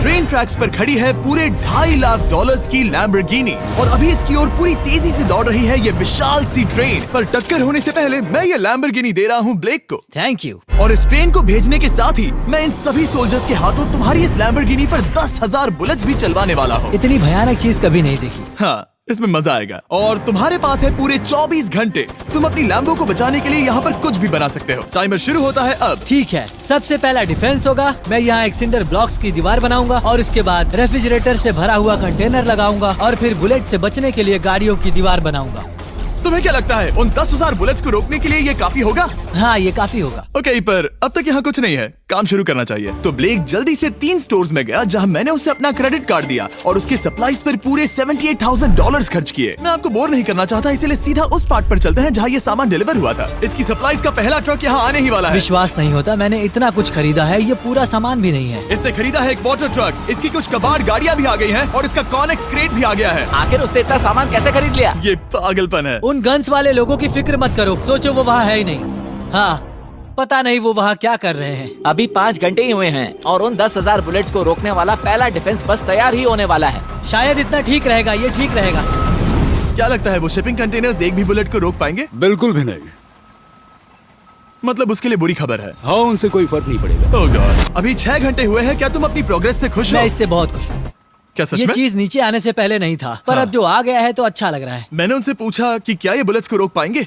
Train tracks पर खड़ी है पूरे $2.5 लाख की लैम्बोर्गिनी और अभी इसकी ओर पूरी तेजी से दौड़ रही है ये विशाल सी ट्रेन। पर टक्कर होने से पहले मैं ये लैम्बोर्गिनी दे रहा हूँ ब्लेक को। Thank you. और इस ट्रेन को भेजने के साथ ही मैं इन सभी सोल्जर्स के हाथों तुम्हारी इस लैम्बोर्गिनी पर 10,000 बुलेट्स भी चलवाने वाला हूँ। इतनी भयानक चीज कभी नहीं देखी। हाँ, इसमें मजा आएगा। और तुम्हारे पास है पूरे 24 घंटे। तुम अपनी लैम्बो को बचाने के लिए यहाँ पर कुछ भी बना सकते हो। टाइमर शुरू होता है अब। ठीक है, सबसे पहला डिफेंस होगा। मैं यहाँ एक सिंडर ब्लॉक्स की दीवार बनाऊंगा और इसके बाद रेफ्रिजरेटर से भरा हुआ कंटेनर लगाऊंगा और फिर बुलेट से बचने के लिए गाड़ियों की दीवार बनाऊंगा। तुम्हें क्या लगता है उन 10,000 बुलेट्स को रोकने के लिए ये काफी होगा? हाँ, ये काफी होगा। ओके, पर अब तक यहाँ कुछ नहीं है, काम शुरू करना चाहिए। तो ब्लेक जल्दी से 3 स्टोर्स में गया जहाँ मैंने उसे अपना क्रेडिट कार्ड दिया और उसके सप्लाईज पर पूरे $78,000 खर्च किए। मैं आपको बोर नहीं करना चाहता, इसलिए सीधा उस पार्ट पर चलते हैं जहाँ ये सामान डिलीवर हुआ था। इसकी सप्लाईज का पहला ट्रक यहाँ आने ही वाला है। विश्वास नहीं होता, मैंने इतना कुछ खरीदा है, ये पूरा सामान भी नहीं है। इसने खरीदा है एक वाटर ट्रक, इसकी कुछ कबाड़ गाड़ियाँ भी आ गई हैं और इसका कॉनेक्स क्रेट भी आ गया है। आखिर उसने इतना सामान कैसे खरीद लिया? ये पागलपन है। उन गन्स वाले लोगों की फिक्र मत करो, सोचो वो वहाँ है ही नहीं। हाँ, पता नहीं वो वहाँ क्या कर रहे हैं। अभी 5 घंटे ही हुए हैं और उन 10,000 बुलेट्स को रोकने वाला पहला डिफेंस बस तैयार ही होने वाला है। शायद इतना ठीक रहेगा, ये ठीक रहेगा। क्या लगता है वो शिपिंग कंटेनर्स एक भी बुलेट को रोक पाएंगे? बिल्कुल भी नहीं। मतलब उसके लिए बुरी खबर है। हाँ, उनसे कोई फर्क नहीं पड़ेगा। ओह गॉड, अभी 6 घंटे हुए हैं। क्या तुम अपनी प्रोग्रेस से खुश हो? मैं इससे बहुत खुश हूँ। क्या सच ये में? चीज नीचे आने से पहले नहीं था, पर हाँ। अब जो आ गया है तो अच्छा लग रहा है। मैंने उनसे पूछा कि क्या ये बुलेट्स को रोक पाएंगे।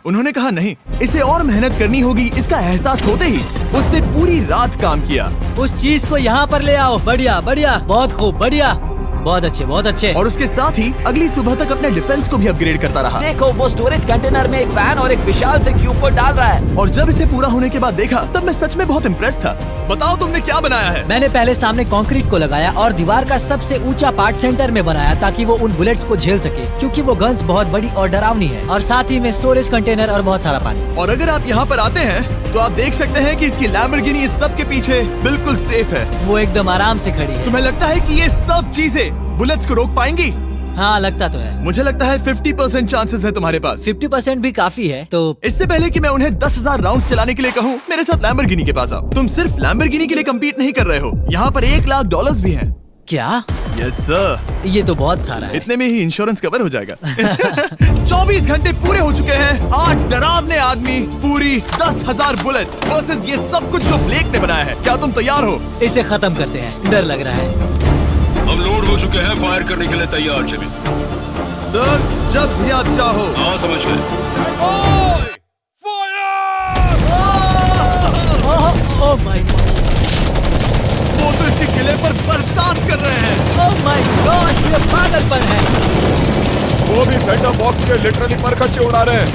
उन्होंने कहा नहीं, इसे और मेहनत करनी होगी। इसका एहसास होते ही उसने पूरी रात काम किया। उस चीज को यहाँ पर ले आओ। बढ़िया बढ़िया, बहुत खूब, बढ़िया, बहुत अच्छे, बहुत अच्छे। और उसके साथ ही अगली सुबह तक अपने डिफेंस को भी अपग्रेड करता रहा। देखो, वो स्टोरेज कंटेनर में एक वैन और एक विशाल से क्यूब को डाल रहा है। और जब इसे पूरा होने के बाद देखा तब मैं सच में बहुत इम्प्रेस था। बताओ तुमने क्या बनाया है? मैंने पहले सामने कंक्रीट को लगाया और दीवार का सबसे ऊंचा पार्ट सेंटर में बनाया ताकि वो उन बुलेट्स को झेल सके, क्योंकि वो गन्स बहुत बड़ी और डरावनी है। और साथ ही में स्टोरेज कंटेनर और बहुत सारा पानी। और अगर आप यहाँ पर आते हैं तो आप देख सकते हैं कि इसकी लैम्बोर्गिनी इस सब के पीछे बिल्कुल सेफ है। वो एकदम आराम से खड़ी है। तुम्हें लगता है कि ये सब चीजें बुलेट्स को रोक पाएंगी? हाँ, लगता तो है। मुझे लगता है 50% चांसेस है तुम्हारे पास। 50% भी काफी है। तो इससे पहले कि मैं उन्हें 10,000 राउंड्स चलाने के लिए कहूँ, मेरे साथ लैम्बोर्गिनी के पास आओ। तुम सिर्फ लैम्बोर्गिनी के लिए कम्पीट नहीं कर रहे हो, यहाँ पर $1 लाख भी हैं। क्या? Yes sir. ये तो बहुत सारा है। इतने में ही इंश्योरेंस कवर हो जाएगा। 24 घंटे पूरे हो चुके हैं। 8 डरावने आदमी, पूरी 10,000 बुलेट्स वर्सेस ये सब कुछ जो ब्लेक ने बनाया है। क्या तुम तैयार हो? इसे खत्म करते हैं, डर लग रहा है। हम लोड हो चुके हैं, फायर करने के लिए तैयार। चलिए सर, जब भी आप चाहो। हाँ, समझ गए। ओह माय गॉड, वो तो इसके किले पर बरसात कर रहे हैं। ओह माय गॉड, ये पागलपन है। वो भी सेटअप बॉक्स के लिटरली पर कच्चे उड़ा रहे हैं।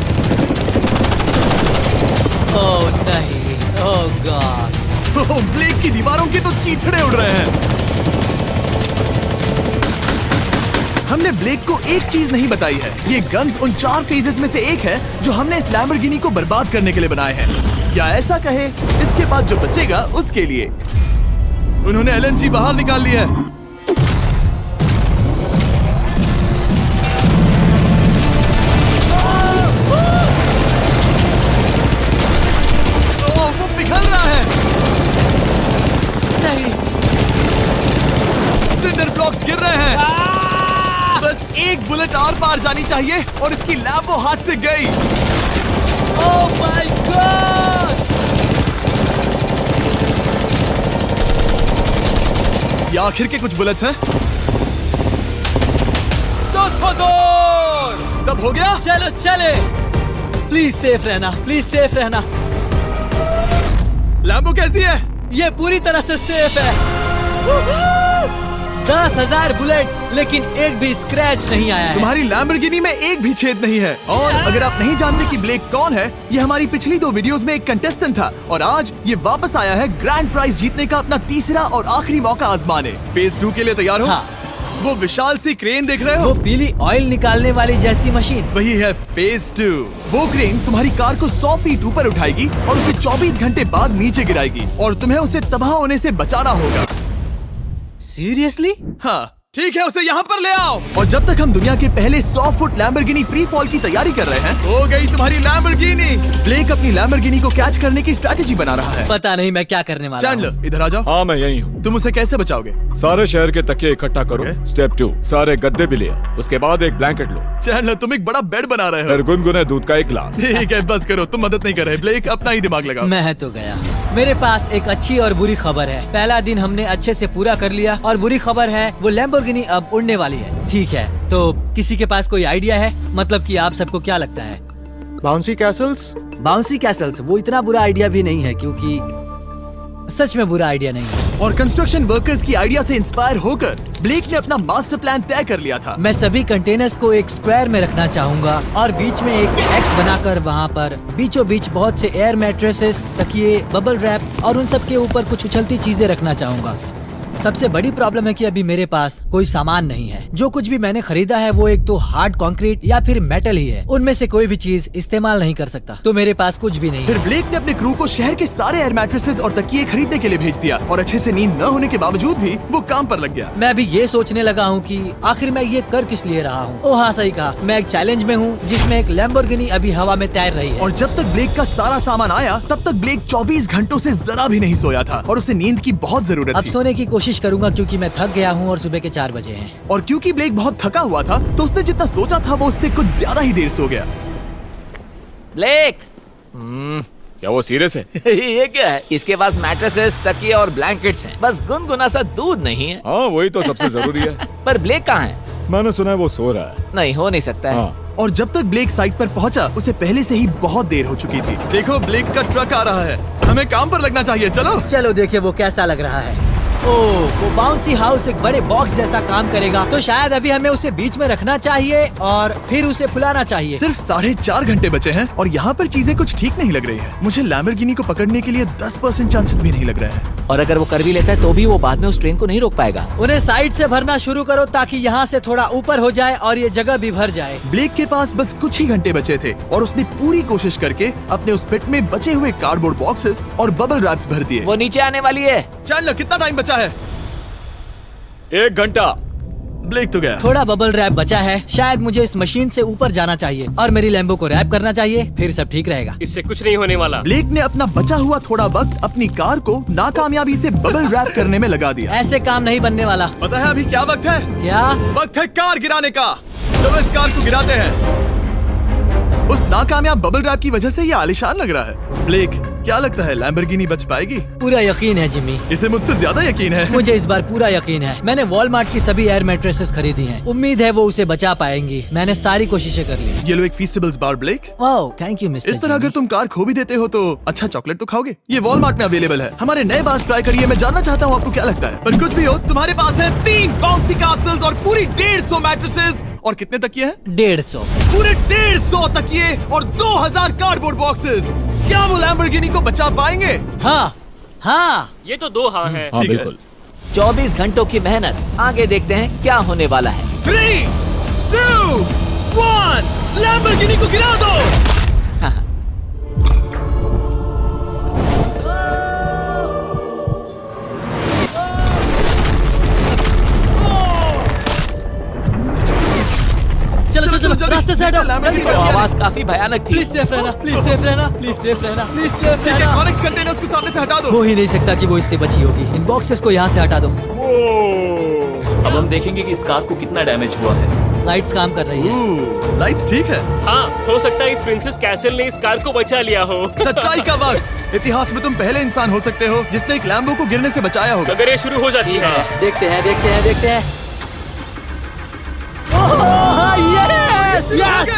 ओह नहीं, ओह गॉड। ब्लेक की दीवारों के तो चीथड़े उड़ रहे हैं। हमने ब्लेक को एक चीज नहीं बताई है, ये गन्स उन 4 फेजेस में से एक है जो हमने इस लैम्बोर्गिनी को बर्बाद करने के लिए बनाए हैं। क्या ऐसा कहे, इसके बाद जो बचेगा उसके लिए। उन्होंने LNG बाहर निकाल लिया है। वो पिघल रहा है। नहीं, सिंडर ब्लॉक्स गिर रहे हैं। बस एक बुलेट आर पार जानी चाहिए और इसकी लैम्बो हाथ से गई। Oh my God. ये आखिर के कुछ बुलेट्स हैं। सब हो गया? चलो चले। प्लीज सेफ रहना, प्लीज सेफ रहना। लैम्बो कैसी है? ये पूरी तरह से सेफ है। 10,000 बुलेट्स, लेकिन एक भी स्क्रैच नहीं आया है। तुम्हारी लैम्बोर्गिनी में एक भी छेद नहीं है। और अगर आप नहीं जानते कि ब्लेक कौन है, ये हमारी पिछली 2 वीडियोस में एक कंटेस्टेंट था और आज ये वापस आया है ग्रैंड प्राइज जीतने का अपना तीसरा और आखिरी मौका आजमाने। फेज 2 के लिए तैयार हो? हाँ। वो विशाल सी क्रेन देख रहे वो हो? पीली ऑयल निकालने वाली जैसी मशीन। वही है फेज 2। वो क्रेन तुम्हारी कार को 100 फीट ऊपर उठाएगी और उसे 24 घंटे बाद नीचे गिराएगी और तुम्हें उसे तबाह होने से बचाना होगा। सीरियसली? हाँ, ठीक है, उसे यहाँ पर ले आओ। और जब तक हम दुनिया के पहले 100 फुट लैम्बोर्गिनी फ्री फॉल की तैयारी कर रहे हैं, हो गई तुम्हारी लैम्बोर्गिनी। ब्लेक अपनी लैम्बोर्गिनी को कैच करने की स्ट्रैटेजी बना रहा है। पता नहीं मैं क्या करने वाला हूँ। चैंडलर इधर आ जाओ। हाँ मैं यही हूँ। तुम उसे कैसे बचाओगे? सारे शहर के तकिए इकट्ठा करो। Okay. स्टेप 2, सारे गद्दे भी ले आओ। उसके बाद एक ब्लैंकेट लो। चैंडलर तुम एक बड़ा बेड बना रहे हो। फिर गुनगुने दूध का एक गिलास। ठीक है, बस करो, तुम मदद नहीं कर रहे। ब्लेक अपना ही दिमाग लगाओ। मैं तो गया। मेरे पास एक अच्छी और बुरी खबर है। पहला दिन हमने अच्छे से पूरा कर लिया और बुरी खबर है वो लैम्बोर्गिनी अब उड़ने वाली है। ठीक है, तो किसी के पास कोई आइडिया है? मतलब कि आप सबको क्या लगता है? Bouncy Castle's? बाउंसी कैसल्स वो इतना बुरा आइडिया भी नहीं है, क्योंकि सच में बुरा आइडिया नहीं है। और कंस्ट्रक्शन वर्कर्स की आइडिया से इंस्पायर होकर ब्लेक ने अपना मास्टर प्लान तय कर लिया था। मैं सभी कंटेनर्स को एक स्क्वायर में रखना चाहूंगा और बीच में एक एक्स बनाकर वहाँ पर बीचों बीच बहुत से एयर मैट्रेसेस, तकिए, बबल रैप और उन सब के ऊपर कुछ उछलती चीजें रखना चाहूंगा। सबसे बड़ी प्रॉब्लम है कि अभी मेरे पास कोई सामान नहीं है। जो कुछ भी मैंने खरीदा है वो एक तो हार्ड कंक्रीट या फिर मेटल ही है। उनमें से कोई भी चीज इस्तेमाल नहीं कर सकता, तो मेरे पास कुछ भी नहीं फिर है। ब्लेक ने अपने क्रू को शहर के सारे एयर मैट्रेसेस और तकिए खरीदने के लिए भेज दिया और अच्छे से नींद न होने के बावजूद भी वो काम पर लग गया। मैं अभी ये सोचने लगा हूँ कि आखिर मैं ये कर किस लिए रहा हूँ। ओह हाँ, सही कहा, मैं एक चैलेंज में हूँ जिसमें एक लैम्बोर्गिनी अभी हवा में तैर रही है। और जब तक ब्लेक का सारा सामान आया तब तक ब्लेक 24 घंटों से जरा भी नहीं सोया था और उसे नींद की बहुत जरूरत अब थी। सोने की कोशिश करूंगा क्योंकि मैं थक गया हूँ और सुबह के 4 बजे हैं। और क्योंकि ब्लेक बहुत थका हुआ था तो उसने जितना सोचा था वो उससे कुछ ज्यादा ही देर सो गया। ब्लेक क्या वो सीरियस है? ये क्या है? इसके पास मैट्रेसेस, तकिए और ब्लैंकेट्स हैं। बस गुनगुना सा दूध नहीं है। हाँ वही तो सबसे जरूरी है। पर ब्लेक कहाँ है? मैंने सुना है वो सो रहा है। नहीं, हो नहीं सकता है। हाँ और जब तक ब्लेक साइट पर पहुंचा उसे पहले से ही बहुत देर हो चुकी थी। देखो ब्लेक का ट्रक आ रहा है, हमें काम पर लगना चाहिए। चलो चलो देखिए वो कैसा लग रहा है। ओह, वो बाउंसी हाउस एक बड़े बॉक्स जैसा काम करेगा, तो शायद अभी हमें उसे बीच में रखना चाहिए और फिर उसे फुलाना चाहिए। सिर्फ 4.5 घंटे बचे हैं और यहाँ पर चीजें कुछ ठीक नहीं लग रही है। मुझे लैम्बोर्गिनी को पकड़ने के लिए 10% चांसेस भी नहीं लग रहे हैं। और अगर वो कर भी लेता है तो भी वो बाद में उस ट्रेन को नहीं रोक पाएगा। उन्हें साइड से भरना शुरू करो ताकि यहाँ से थोड़ा ऊपर हो जाए और ये जगह भी भर जाए। ब्लेक के पास बस कुछ ही घंटे बचे थे और उसने पूरी कोशिश करके अपने उस पिट में बचे हुए कार्डबोर्ड बॉक्सेस और बबल रैप्स भर दिए। वो नीचे आने वाली है। चैंडलर कितना टाइम बचा है? 1 घंटा। ब्लेक तो गया। थोड़ा बबल रैप बचा है। शायद मुझे इस मशीन से ऊपर जाना चाहिए और मेरी लैम्बो को रैप करना चाहिए, फिर सब ठीक रहेगा। इससे कुछ नहीं होने वाला। ब्लेक ने अपना बचा हुआ थोड़ा वक्त अपनी कार को नाकामयाबी से बबल रैप करने में लगा दिया। ऐसे काम नहीं बनने वाला। पता है अभी क्या वक्त है? क्या? वक्त है कार गिराने का। चलो इस कार को गिराते हैं। उस नाकामयाब बबल रैप की वजह से ये आलिशान लग रहा है। ब्लेक क्या लगता है लैम्बोर्गिनी बच पाएगी? पूरा यकीन है जिमी। इसे मुझसे ज्यादा यकीन है। मुझे इस बार पूरा यकीन है। मैंने वॉलमार्ट की सभी एयर मैट्रेसेस खरीदी हैं। उम्मीद है वो उसे बचा पाएंगी। मैंने सारी कोशिशें कर ली। ये लो एक फीस्टेबल्स बार ब्लेक। वाह, थैंक यू मिस्टर। इस तरह अगर तुम कार खो भी देते हो तो अच्छा चॉकलेट तो खाओगे। ये वॉलमार्ट में अवेलेबल है। हमारे नए बार्स ट्राई करिए। मैं जानना चाहता हूँ आपको क्या लगता है। पर कुछ भी हो, तुम्हारे पास है 3 बाउंसी कासल्स और पूरी 150 मैट्रेसेस और कितने तकिए हैं? 150। पूरे 150 तकिए और 2000 कार्डबोर्ड बॉक्सेस। क्या वो लैम्बोर्गिनी को बचा पाएंगे? हाँ हाँ। ये तो 2 हाँ है। हाँ ठीक है। बिल्कुल। 24 घंटों की मेहनत। आगे देखते हैं क्या होने वाला है। 3, 2, 1 लैम्बोर्गिनी को गिरा दो। चलो चलो चलो, रास्ते से हटो, जल्दी वो करो। आवाज काफी भयानक थी। प्लीज सेफ रहना, प्लीज सेफ रहना, प्लीज सेफ रहना, प्लीज सेफ ठीक है, रहना। कॉनिक्स कंटेनर्स को सामने से हटा दो। हो ही नहीं सकता कि वो इससे बची होगी। इन बॉक्सेस को यहाँ से हटा दो। अब हम देखेंगे कि इस कार को कितना डैमेज हुआ है। लाइट्स काम कर रही है। लाइट्स ठीक है। हाँ, हो सकता है इस प्रिंसेस कैसल ने इस कार को बचा लिया हो। सच्चाई का वक्त। इतिहास में तुम पहले इंसान हो सकते हो जिसने एक लैम्बो को गिरने से बचाया होगा। अगर ये शुरू हो जाती है। देखते हैं देखते हैं देखते हैं। यस यस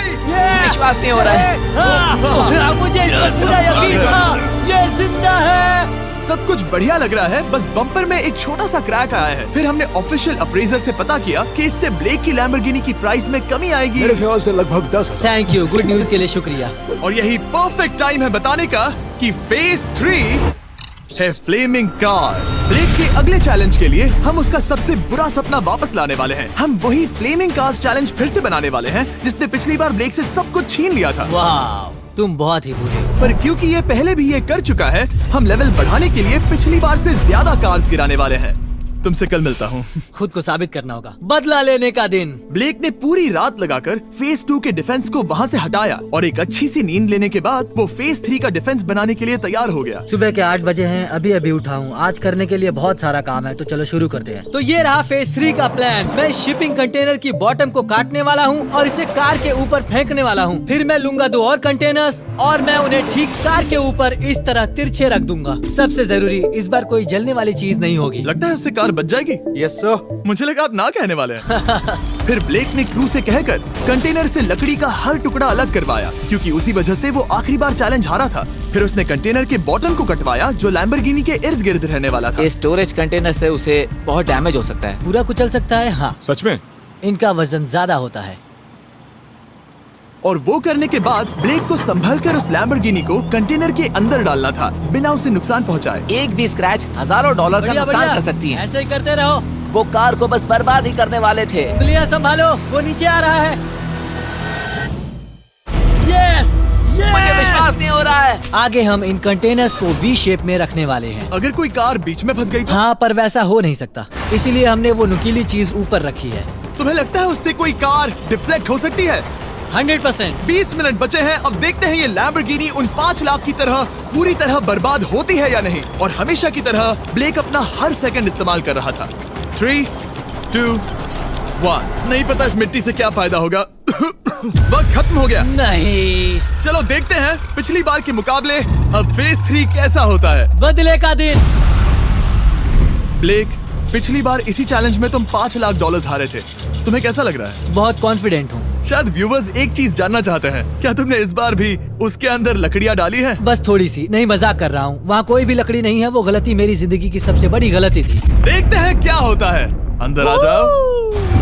विश्वास नहीं हो रहा है। मुझे इस पर पूरा यकीन था। ये जिंदा है। सब कुछ बढ़िया लग रहा है, बस बम्पर में एक छोटा सा क्रैक आया है। फिर हमने ऑफिशियल अप्रेजर से पता किया कि इससे ब्लेक की लैम्बोर्गिनी की प्राइस में कमी आएगी। मेरे ख्याल से लगभग 10,000। थैंक यू, गुड न्यूज के लिए शुक्रिया। और यही परफेक्ट टाइम है बताने का कि फेज 3 है फ्लेमिंग कार्स। ब्लेक के अगले चैलेंज के लिए हम उसका सबसे बुरा सपना वापस लाने वाले हैं। हम वही फ्लेमिंग कार्स चैलेंज फिर से बनाने वाले हैं जिसने पिछली बार ब्लेक से सब कुछ छीन लिया था। वाह, तुम बहुत ही बुरे हो। पर क्योंकि ये पहले भी ये कर चुका है, हम लेवल बढ़ाने के लिए पिछली बार से ज्यादा कार्स गिराने वाले हैं। तुमसे कल मिलता हूँ। खुद को साबित करना होगा। बदला लेने का दिन। ब्लेक ने पूरी रात लगाकर फेज 2 के डिफेंस को वहाँ से हटाया और एक अच्छी सी नींद लेने के बाद वो फेज 3 का डिफेंस बनाने के लिए तैयार हो गया। सुबह के 8 बजे हैं, अभी अभी उठा हूँ। आज करने के लिए बहुत सारा काम है, तो चलो शुरू करते हैं। तो ये रहा फेज 3 का प्लान। मैं शिपिंग कंटेनर की बॉटम को काटने वाला हूँ और इसे कार के ऊपर फेंकने वाला हूँ। फिर मैं लूंगा 2 और कंटेनर्स और मैं उन्हें ठीक कार के ऊपर इस तरह तिरछे रख दूंगा। सबसे जरूरी, इस बार कोई जलने वाली चीज नहीं होगी। लगता है उससे कार बच जाएगी। Yes sir. मुझे लगा आप ना कहने वाले हैं। फिर ब्लेक ने क्रू से कहकर कंटेनर से लकड़ी का हर टुकड़ा अलग करवाया, क्योंकि उसी वजह से वो आखिरी बार चैलेंज हारा था। फिर उसने कंटेनर के बॉटम को कटवाया जो लैम्बोर्गिनी के इर्द गिर्द रहने वाला था। ये स्टोरेज कंटेनर से उसे बहुत डैमेज हो सकता है। पूरा कुचल सकता है। हाँ, सच में? इनका वजन ज्यादा होता है। और वो करने के बाद ब्लेक को संभलकर उस लैम्बोर्गिनी को कंटेनर के अंदर डालना था बिना उसे नुकसान पहुंचाए। एक भी स्क्रैच हजारों डॉलर का बढ़िया, नुकसान बढ़िया। कर सकती है। ऐसे ही करते रहो। वो कार को बस बर्बाद ही करने वाले थे। उंगलियां संभालो, वो नीचे आ रहा है। यस, मुझे विश्वास नहीं हो रहा है। आगे हम इन कंटेनर्स को वी शेप में रखने वाले हैं। अगर कोई कार बीच में फंस गई तो? हाँ, पर वैसा हो नहीं सकता, इसीलिए हमने वो नुकीली चीज ऊपर रखी है। तुम्हें लगता है उससे कोई कार डिफ्लेक्ट हो सकती है? 100%। 20 मिनट बचे हैं। अब देखते हैं ये लैम्बोर्गिनी उन 5 लाख की तरह पूरी तरह बर्बाद होती है या नहीं। और हमेशा की तरह ब्लेक अपना हर सेकंड इस्तेमाल कर रहा था। 3, 2, 1। नहीं पता इस मिट्टी से क्या फायदा होगा। वक्त खत्म हो गया। नहीं, चलो देखते हैं पिछली बार के मुकाबले अब फेज 3 कैसा होता है। बदले का दिन। ब्लेक, पिछली बार इसी चैलेंज में तुम $5 लाख हारे थे। तुम्हें कैसा लग रहा है? बहुत कॉन्फिडेंट हूँ। शायद व्यूवर्स एक चीज जानना चाहते हैं, क्या तुमने इस बार भी उसके अंदर लकड़ियाँ डाली हैं? बस थोड़ी सी, नहीं मजाक कर रहा हूँ। वहाँ कोई भी लकड़ी नहीं है। वो गलती मेरी जिंदगी की सबसे बड़ी गलती थी। देखते हैं क्या होता है। अंदर आ जाओ।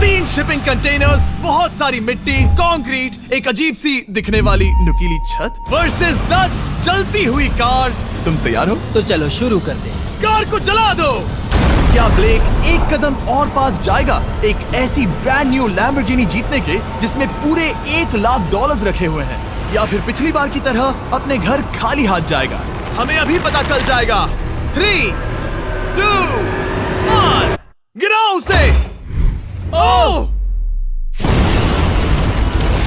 3 शिपिंग कंटेनर्स, बहुत सारी मिट्टी, कंक्रीट, एक अजीब सी दिखने वाली नुकीली छत वर्सेस 10 जलती हुई कार्स। तुम तैयार हो? तो चलो शुरू करते हैं। कार को जला दो। क्या ब्लेक एक कदम और पास जाएगा एक ऐसी ब्रांड न्यू लैम्बोर्गिनी जीतने के जिसमें पूरे $1 लाख रखे हुए हैं, या फिर पिछली बार की तरह अपने घर खाली हाथ जाएगा? हमें अभी पता चल जाएगा। 3, 2, 1, गिराओ उसे। ओह!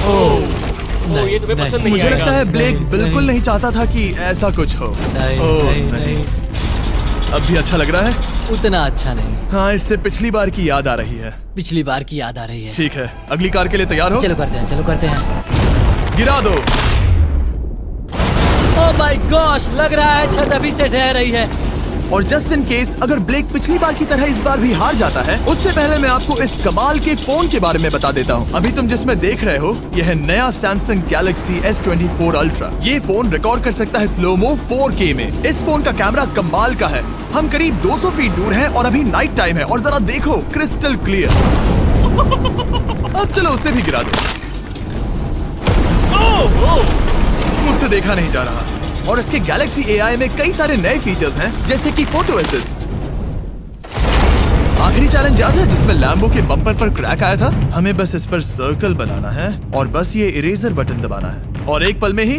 ओ, ये तुम्हें पसंद नहीं मुझे आएगा। लगता है ब्लेक बिल्कुल नहीं चाहता था कि ऐसा कुछ हो। ओह, नहीं। अब भी अच्छा लग रहा है? उतना अच्छा नहीं। हाँ, इससे पिछली बार की याद आ रही है। पिछली बार की याद आ रही है। ठीक है, अगली कार के लिए तैयार हो? चलो करते हैं, चलो करते हैं। गिरा दो। ओह माय गॉश, लग रहा है छत अभी से ढह रही है। और जस्ट इन केस अगर ब्लेक पिछली बार की तरह इस बार भी हार जाता है, उससे पहले मैं आपको इस कमाल के फोन के बारे में बता देता हूँ। अभी तुम जिसमें देख रहे हो, यह है नया सैमसंग गैलेक्सी S24 अल्ट्रा। ये फोन रिकॉर्ड कर सकता है स्लोमो 4K में। इस फोन का कैमरा कमाल का है। हम करीब 200 फीट दूर हैं और अभी नाइट टाइम है और जरा देखो, क्रिस्टल क्लियर। अब चलो उसे भी गिरा दो। मुझसे देखा नहीं जा रहा। और इसके गैलेक्सी AI में कई सारे नए फीचर्स हैं, जैसे कि फोटो असिस्ट। आखिरी चैलेंज याद है जिसमें लैम्बो के बम्पर पर क्रैक आया था? हमें बस इस पर सर्कल बनाना है और बस ये इरेजर बटन दबाना है और एक पल में ही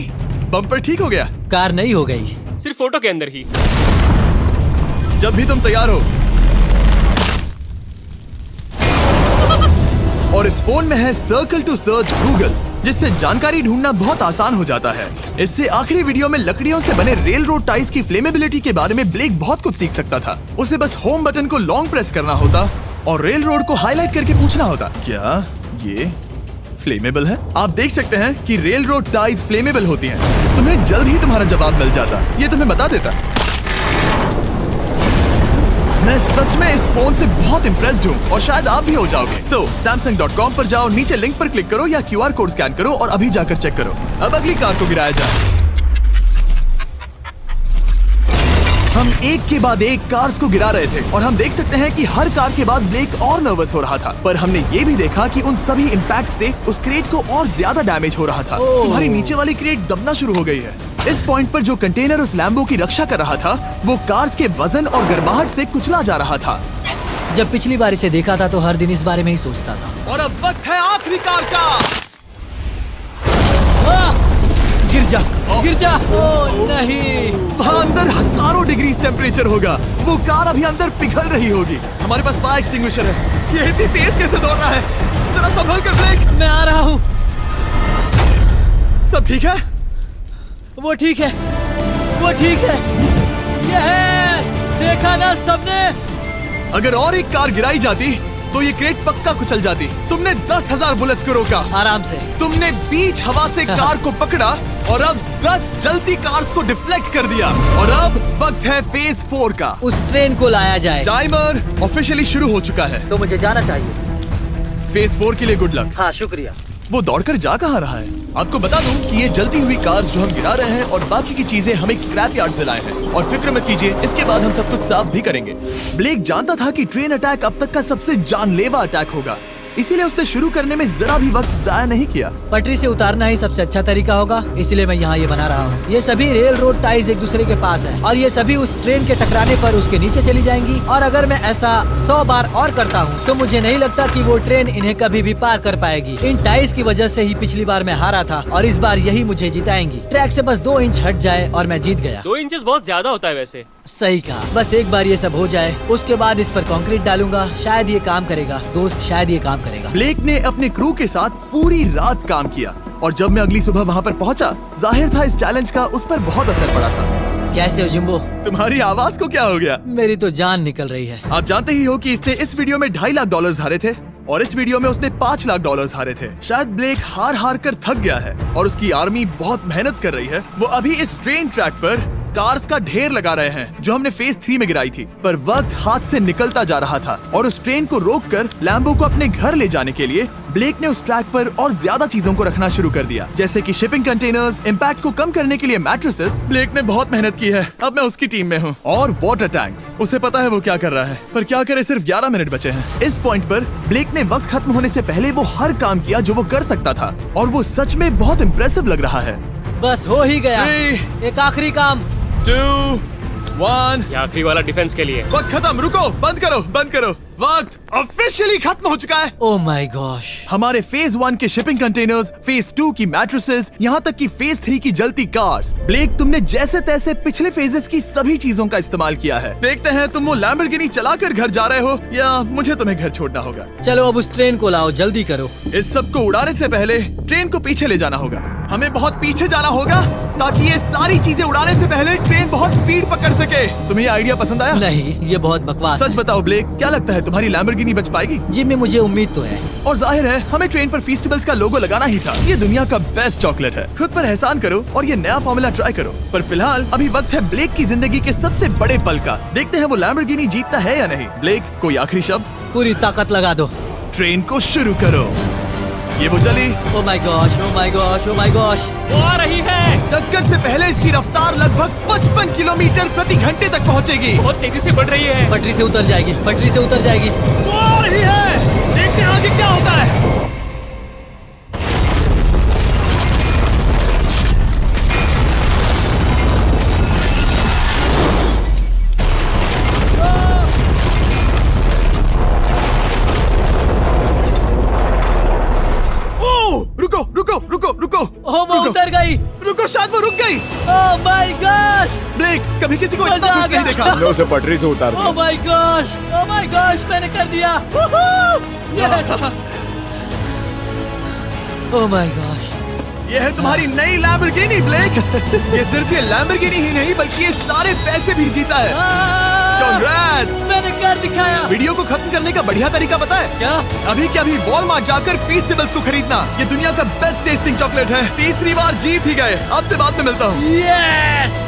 बम्पर ठीक हो गया। कार नई हो गई। सिर्फ फोटो के अंदर ही। जब भी तुम तैयार हो। और इस फोन में है सर्कल टू सर्च गूगल, जिससे जानकारी ढूंढना बहुत आसान हो जाता है। इससे आखिरी वीडियो में लकड़ियों से बने रेल रोड टाइज की फ्लेमेबिलिटी के बारे में ब्लेक बहुत कुछ सीख सकता था। उसे बस होम बटन को लॉन्ग प्रेस करना होता और रेल रोड को हाईलाइट करके पूछना होता, क्या ये फ्लेमेबल है? आप देख सकते हैं कि रेल रोड टाइज फ्लेमेबल होती हैं। तुम्हें जल्द ही तुम्हारा जवाब मिल जाता। ये तुम्हें बता देता। मैं सच में इस फोन से बहुत इम्प्रेस्ड हूँ और शायद आप भी हो जाओगे। तो Samsung.com पर जाओ, नीचे लिंक पर क्लिक करो या QR कोड स्कैन करो और अभी जाकर चेक करो। अब अगली कार को गिराया जाए। हम एक के बाद एक कार्स को गिरा रहे थे और हम देख सकते हैं कि हर कार के बाद ब्लेक और नर्वस हो रहा था, पर हमने ये भी देखा कि उन सभी इम्पैक्ट से उस क्रेट को और ज्यादा डैमेज हो रहा था। तुम्हारी नीचे वाली क्रेट दबना शुरू हो गई है। इस पॉइंट पर जो कंटेनर उस लैम्बो की रक्षा कर रहा था, वो कार्स के वजन और गर्माहट से कुचला जा रहा था। जब पिछली बार इसे देखा था तो हर दिन इस बारे में ही सोचता था। और अब वक्त है आखिरी कार का। गिर जा, गिर जा। ओ नहीं। वहाँ अंदर हजारों डिग्री टेम्परेचर होगा। वो कार अभी अंदर पिघल रही होगी। हमारे पास फायर एक्सटिंग्विशर है। ये इतनी तेज कैसे दौड़ रहा है? जरा संभल कर ब्लेक। मैं आ रहा हूँ। सब ठीक है? वो ठीक है, वो ठीक है। ये है, देखा ना सबने। अगर और एक कार गिराई जाती तो ये क्रेट पक्का कुचल जाती। तुमने 10,000 बुलेट्स को रोका। आराम से। तुमने बीच हवा से कार को पकड़ा और अब 10 जलती कार्स को डिफ्लेक्ट कर दिया। और अब वक्त है फेज 4 का। उस ट्रेन को लाया जाए। टाइमर ऑफिशियली शुरू हो चुका है। तो मुझे जाना चाहिए। फेज 4 के लिए गुड लक। हाँ, शुक्रिया। वो दौड़कर जा कहाँ रहा है? आपको बता दूं कि ये जलती हुई कार्स जो हम गिरा रहे हैं और बाकी की चीजें हम एक स्क्रैप यार्ड से लाए हैं। और फिक्र मत कीजिए, इसके बाद हम सब कुछ साफ भी करेंगे। ब्लेक जानता था कि ट्रेन अटैक अब तक का सबसे जानलेवा अटैक होगा, इसीलिए उसने शुरू करने में जरा भी वक्त जाया नहीं किया। पटरी से उतारना ही सबसे अच्छा तरीका होगा, इसलिए मैं यहाँ ये बना रहा हूँ। ये सभी रेल रोड टाइज एक दूसरे के पास है और ये सभी उस ट्रेन के टकराने पर उसके नीचे चली जाएंगी। और अगर मैं ऐसा 100 बार और करता हूँ तो मुझे नहीं लगता कि वो ट्रेन इन्हें कभी भी पार कर पाएगी। इन टाइज की वजह से ही पिछली बार मैं हारा था और इस बार यही मुझे जिताएंगी। ट्रैक से बस 2 इंच हट जाए और मैं जीत गया। 2 इंचेस बहुत ज्यादा होता है वैसे। सही कहा। बस एक बार ये सब हो जाए, उसके बाद इस पर कंक्रीट डालूंगा। शायद ये काम करेगा दोस्त, शायद ये काम करेगा। ब्लेक ने अपने क्रू के साथ पूरी रात काम किया और जब मैं अगली सुबह वहाँ पर पहुँचा, जाहिर था इस चैलेंज का उस पर बहुत असर पड़ा था। कैसे हो जिम्बो? तुम्हारी आवाज को क्या हो गया? मेरी तो जान निकल रही है। आप जानते ही हो कि इसने इस वीडियो में $2.5 लाख हारे थे और इस वीडियो में उसने $5 लाख हारे थे। शायद ब्लेक हार कर थक गया है और उसकी आर्मी बहुत मेहनत कर रही है। वो अभी इस ट्रेन ट्रैक पर कार्स का ढेर लगा रहे हैं जो हमने फेज 3 में गिराई थी। पर वक्त हाथ से निकलता जा रहा था और उस ट्रेन को रोककर लैम्बो को अपने घर ले जाने के लिए ब्लेक ने उस ट्रैक पर और ज्यादा चीजों को रखना शुरू कर दिया, जैसे कि शिपिंग कंटेनर्स, इम्पैक्ट को कम करने के लिए मैट्रेसेस। ब्लेक ने बहुत मेहनत की है, अब मैं उसकी टीम में हूँ। और वाटर टैंक्स, उसे पता है वो क्या कर रहा है, पर क्या करे, सिर्फ 11 मिनट बचे हैं। इस पॉइंट पर ब्लेक ने वक्त खत्म होने से पहले वो हर काम किया जो वो कर सकता था और वो सच में बहुत इम्प्रेसिव लग रहा है। बस हो ही गया। 3, एक आखिरी काम। 2, 1। ये आखिरी वाला डिफेंस के लिए। वक्त खत्म, रुको, बंद करो, बंद करो। वक्त ऑफिशियली खत्म हो चुका है। Oh my gosh. हमारे फेज 1 के शिपिंग कंटेनर्स, फेज 2 की मैट्रेसेस, यहाँ तक कि फेज 3 की जलती कार्स। ब्लेक, तुमने जैसे तैसे पिछले फेजेस की सभी चीजों का इस्तेमाल किया है। देखते हैं तुम वो लैम्बोर्गिनी चलाकर घर जा रहे हो या मुझे तुम्हें घर छोड़ना होगा। चलो अब उस ट्रेन को लाओ, जल्दी करो। इस सब को उड़ाने से पहले ट्रेन को पीछे ले जाना होगा। हमें बहुत पीछे जाना होगा ताकि ये सारी चीजें उड़ाने से पहले ट्रेन बहुत स्पीड पकड़ सके। तुम्हें ये आइडिया पसंद आया? नहीं, ये बहुत बकवास सच है। बताओ ब्लेक, क्या लगता है तुम्हारी लैम्बोर्गिनी बच पाएगी? जिम में मुझे उम्मीद तो है। और जाहिर है हमें ट्रेन पर फेस्टिवल्स का लोगो लगाना ही था। ये दुनिया का बेस्ट चॉकलेट है। खुद पर एहसान करो और ये नया फॉर्मूला ट्राई करो। पर फिलहाल अभी वक्त है ब्लेक की जिंदगी के सबसे बड़े पल का। देखते हैं वो लैम्बोर्गिनी जीतता है या नहीं। ब्लेक, कोई आखिरी शब्द? पूरी ताकत लगा दो। ट्रेन को शुरू करो। ये वो चली। Oh my gosh, oh my gosh, oh my gosh. वो आ रही है। टक्कर से पहले इसकी रफ्तार लगभग 55 किलोमीटर प्रति घंटे तक पहुंचेगी। बहुत तेजी से बढ़ रही है। पटरी से उतर जाएगी, पटरी से उतर जाएगी। वो आ रही है। देखते हैं आगे क्या होता है। रुको रुको रुको रुको। ओह, वो रुको। उतर गई। रुको, शायद वो रुक गई। Oh my gosh. ब्लेक, कभी किसी को मजा इतना आ खुश नहीं गया। देखा। हमने उसे पटरी से उतार ओह दिया। My gosh, oh my gosh, मैंने कर दिया। यस। Oh my gosh. ये है तुम्हारी नई लैम्बोर्गिनी ब्लेक। ये सिर्फ ये लैम्बोर्गिनी ही नहीं बल्कि ये सारे पैसे भी जीता है। Congrats! मैंने कर दिखाया। वीडियो को खत्म करने का बढ़िया तरीका पता है क्या? अभी के अभी वॉलमार्ट जाकर फेस्टिवल्स को खरीदना। ये दुनिया का बेस्ट टेस्टिंग चॉकलेट है। तीसरी बार जीत ही गए। आपसे बाद में मिलता हूँ। यस।